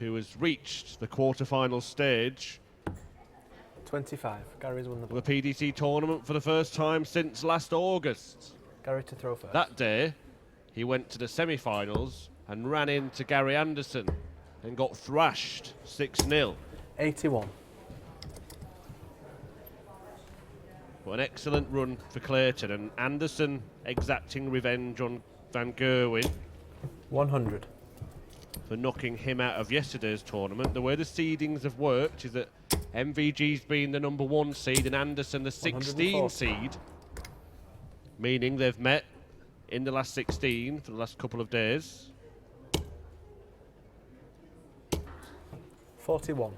who has reached the quarter-final stage 25. Gary's won the ball. of the PDC tournament for the first time since last August. Gary to throw first. That day, he went to the semi-finals and ran into Gary Anderson and got thrashed 6-0. 81. But an excellent run for Clayton, and Anderson exacting revenge on Van Gerwen 100. for knocking him out of yesterday's tournament. The way the seedings have worked is that MVG's been the number 1 seed and Anderson the 16 seed, meaning they've met in the last 16 for the last couple of days. 41.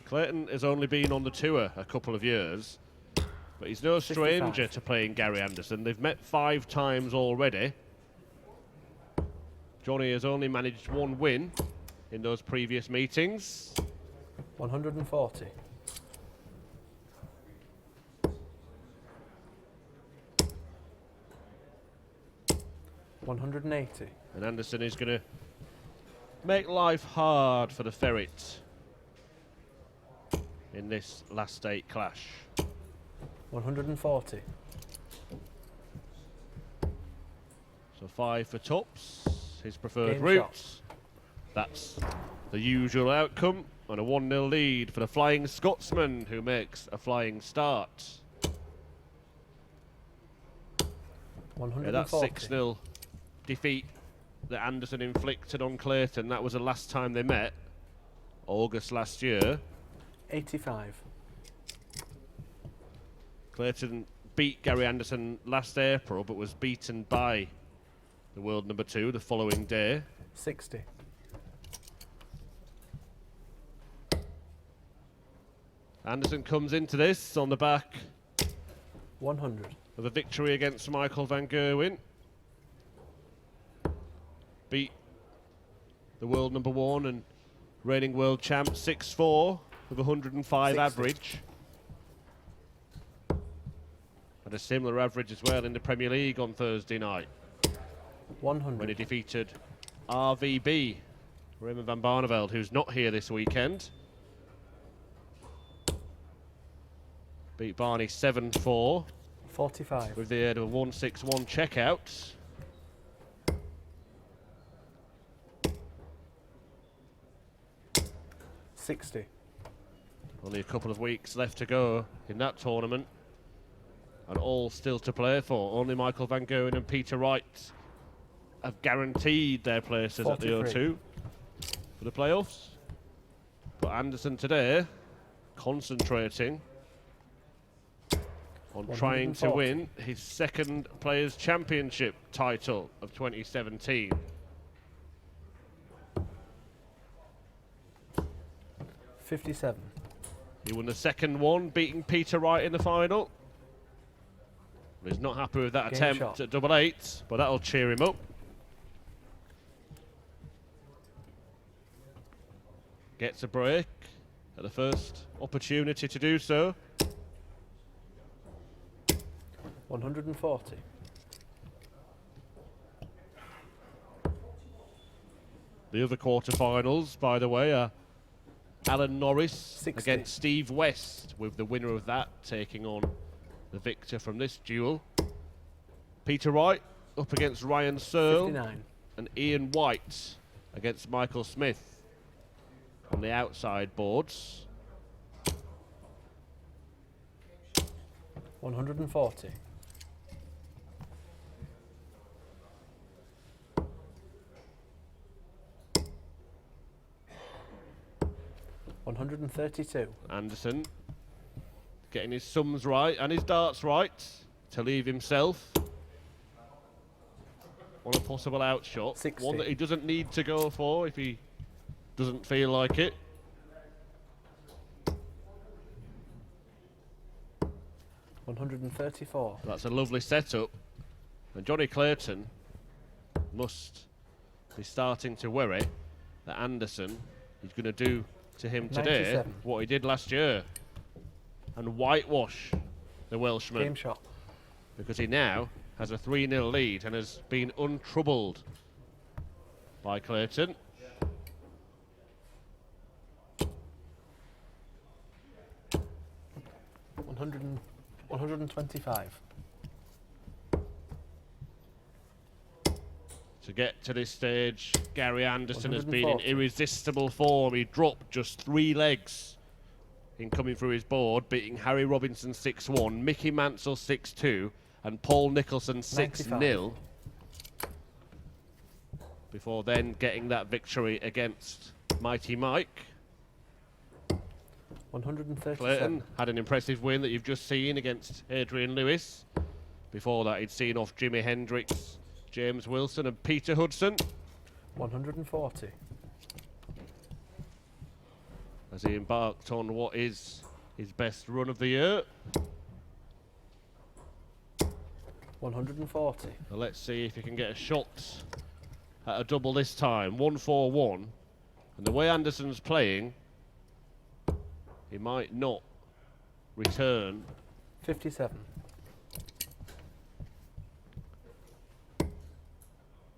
Clayton has only been on the tour a couple of years, but he's no stranger 55. to playing Gary Anderson. They've met 5 times already. Jonny has only managed 1 win in those previous meetings. 140. $180. And Anderson is going to make life hard for the Ferret in this last 8 clash. 140. So 5 for tops, his preferred Game routes. That's the usual outcome, and a 1-0 lead for the Flying Scotsman, who makes a flying start. 140. Yeah, that 6-0 defeat that Anderson inflicted on Clayton, that was the last time they met, August last year. 85. Clayton beat Gary Anderson last April, but was beaten by the world number 2 the following day. 60. Anderson comes into this on the back 100. of a victory against Michael Van Gerwen. Beat the world number 1 and reigning world champ 6-4 with 105 60. average. Had a similar average as well in the Premier League on Thursday night 100. when he defeated RVB, Raymond van Barneveld, who's not here this weekend. Beat Barney 7-4 45. with the aid of a 161 checkout. $60. Only a couple of weeks left to go in that tournament, and all still to play for. Only Michael Van Gerwen and Peter Wright have guaranteed their places 43. at the O2 for the playoffs. But Anderson today concentrating on trying to 140. win his 2nd Players' Championship title of 2017. 57. He won the 2nd one, beating Peter Wright in the final. He's not happy with that Game attempt shot. at double 8, but that'll cheer him up. Gets a break at the first opportunity to do so. 140. The other quarterfinals, by the way, are Alan Norris 60. against Steve West, with the winner of that taking on the victor from this duel. Peter Wright up against Ryan Searle, 59. and Ian White against Michael Smith on the outside boards. 140. 132. Anderson getting his sums right and his darts right to leave himself on a possible outshot. 60. One that he doesn't need to go for if he doesn't feel like it. 134. That's a lovely setup. And Jonny Clayton must be starting to worry that Anderson is going to do to him today 97. what he did last year and whitewash the Welshman. Game shot. Because he now has a 3-0 lead and has been untroubled by Clayton. $100 $125. To get to this stage, Gary Anderson has been in 140. irresistible form. He dropped just 3 legs in coming through his board, beating Harry Robinson 6-1, Mickey Mansell 6-2, and Paul Nicholson 6-0. Before then getting that victory against Mighty Mike. 137. Clayton had an impressive win that you've just seen against Adrian Lewis. Before that, he'd seen off Jimi Hendrix, James Wilson and Peter Hudson. 140. As he embarked on what is his best run of the year. 140. Well, let's see if he can get a shot at a double this time. 1-4-1. And the way Anderson's playing, he might not return. 57.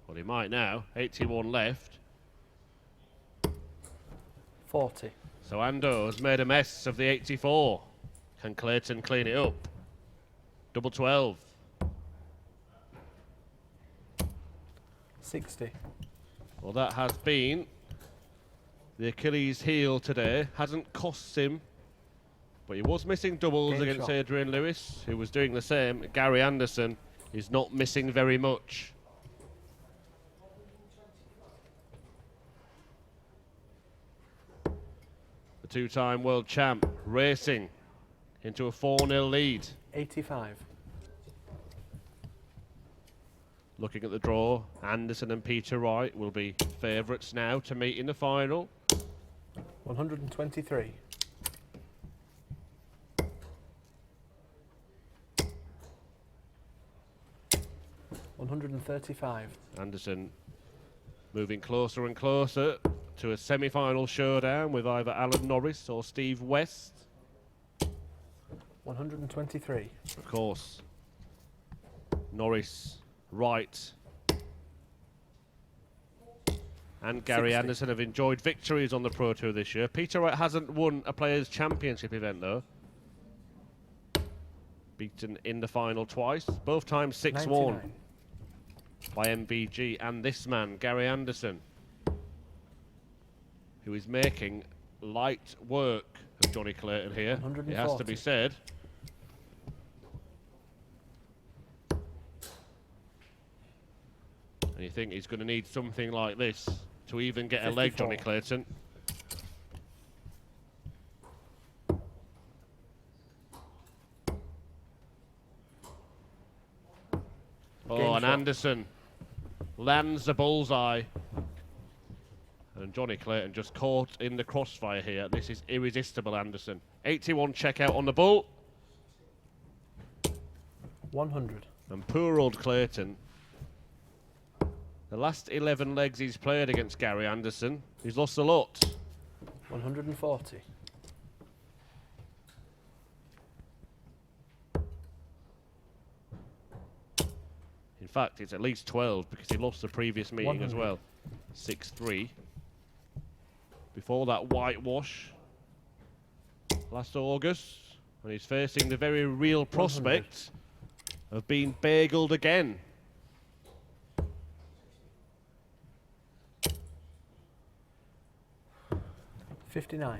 Well, he might now. 81 left. 40. So Ando's made a mess of the 84. Can Clayton clean it up? Double 12. 60. Well, that has been the Achilles heel today. Hasn't cost him, but he was missing doubles Game against shot. Adrian Lewis, who was doing the same. Gary Anderson is not missing very much. The two-time world champ racing into a 4-0 lead. 85. Looking at the draw, Anderson and Peter Wright will be favourites now to meet in the final. 123. 135. Anderson moving closer and closer to a semi-final showdown with either Alan Norris or Steve West. 123. Of course, Norris, Wright and Gary 60. Anderson have enjoyed victories on the Pro Tour this year. Peter Wright hasn't won a Players' Championship event though. Beaten in the final twice, both times 6-1 99. by MVG and this man, Gary Anderson, who is making light work of Jonny Clayton here. It has to be 140. said. And you think he's going to need something like this to even get a leg, 54. Jonny Clayton. Oh, Game and shot. Anderson lands the bullseye. And Jonny Clayton just caught in the crossfire here. This is irresistible, Anderson. 81 checkout on the bull. 100. And poor old Clayton. The last 11 legs he's played against Gary Anderson, he's lost a lot. 140. In fact, it's at least 12 because he lost the previous meeting as 100. well. 6-3. Before that whitewash last August, and he's facing the very real prospect of being bageled again. $59.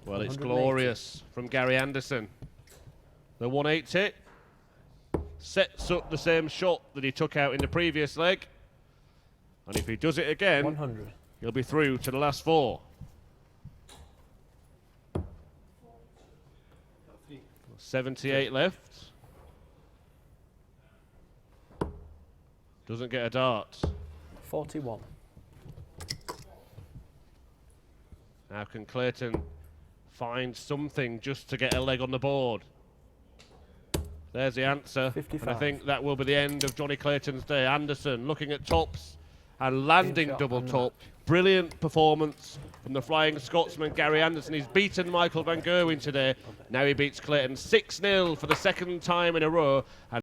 Well, it's 180. glorious from Gary Anderson. The 180 sets up the same shot that he took out in the previous leg. And if he does it again, 100. he'll be through to the last 4. 78 left. Doesn't get a dart. 41. Now can Clayton find something just to get a leg on the board? There's the answer. 55. And I think that will be the end of Jonny Clayton's day. Anderson looking at tops and landing shot double on the top. brilliant performance from the Flying Scotsman Gary Anderson. He's beaten Michael van Gerwen today. Now he beats Clayton 6-0 for the second time in a row. And